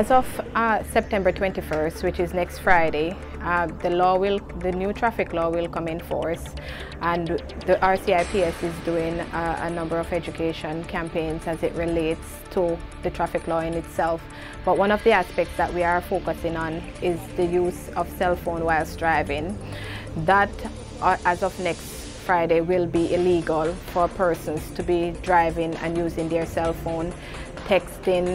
As of September 21st, which is next Friday, the new traffic law will come in force, and the RCIPS is doing a number of education campaigns as it relates to the traffic law in itself. But one of the aspects that we are focusing on is the use of cell phone whilst driving. That, as of next Friday, will be illegal for persons to be driving and using their cell phone, texting,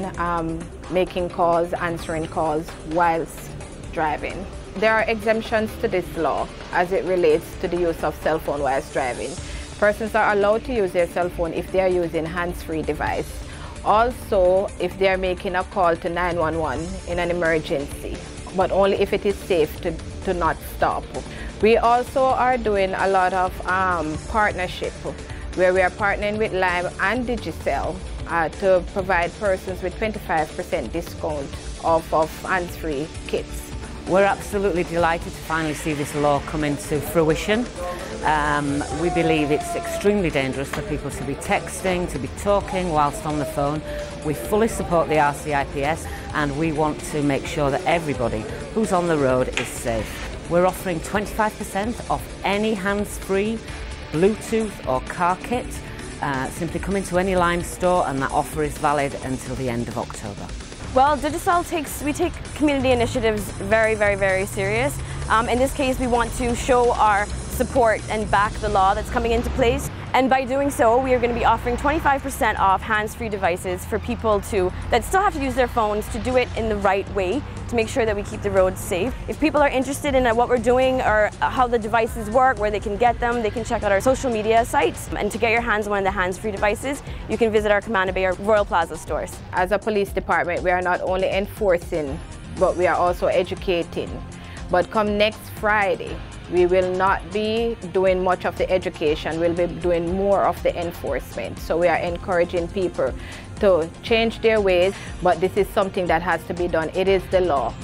making calls, answering calls whilst driving. There are exemptions to this law as it relates to the use of cell phone whilst driving. Persons are allowed to use their cell phone if they are using hands-free device. Also, if they are making a call to 911 in an emergency, but only if it is safe to not stop. We also are doing a lot of partnership where we are partnering with Lime and Digicel to provide persons with 25% discount off of hands-free kits. We're absolutely delighted to finally see this law come into fruition. We believe it's extremely dangerous for people to be texting, to be talking whilst on the phone. We fully support the RCIPS, and we want to make sure that everybody who's on the road is safe. We're offering 25% off any hands-free Bluetooth or car kit. Simply come into any Lime store, and that offer is valid until the end of October. Well, Digicel we take community initiatives very serious. In this case, we want to show our support and back the law that's coming into place. And by doing so, we are going to be offering 25% off hands-free devices for people that still have to use their phones to do it in the right way to make sure that we keep the roads safe. If people are interested in what we're doing or how the devices work, where they can get them, they can check out our social media sites. And to get your hands on one of the hands-free devices, you can visit our Commander Bay or Royal Plaza stores. As a police department, we are not only enforcing, but we are also educating. But come next Friday, we will not be doing much of the education, we'll be doing more of the enforcement. So we are encouraging people to change their ways, but this is something that has to be done. It is the law.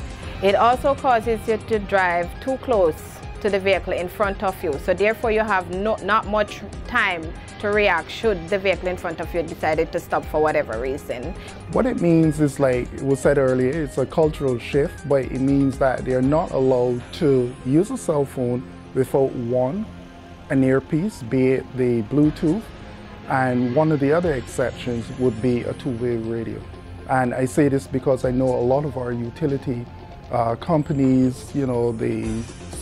It also causes you to drive too close to the vehicle in front of you. So therefore you have not much time to react should the vehicle in front of you decided to stop for whatever reason. What it means is, like it was said earlier, it's a cultural shift, but it means that they're not allowed to use a cell phone without an earpiece, be it the Bluetooth, and one of the other exceptions would be a two-way radio. And I say this because I know a lot of our utility companies, you know, the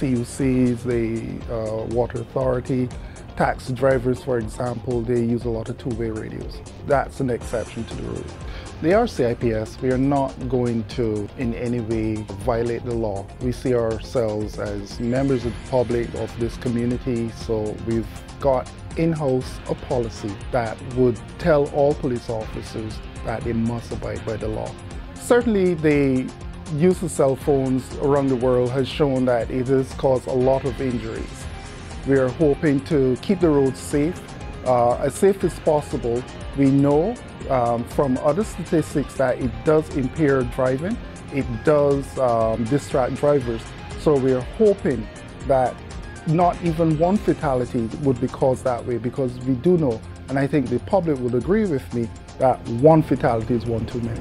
CUCs, the Water Authority, taxi drivers, for example, they use a lot of two-way radios. That's an exception to the rule. The RCIPS, we are not going to in any way violate the law. We see ourselves as members of the public of this community, so we've got in-house a policy that would tell all police officers that they must abide by the law. Certainly the use of cell phones around the world has shown that it has caused a lot of injuries. We are hoping to keep the roads safe as possible. We know from other statistics that it does impair driving, it does distract drivers. So we are hoping that not even one fatality would be caused that way, because we do know, and I think the public would agree with me, that one fatality is one too many.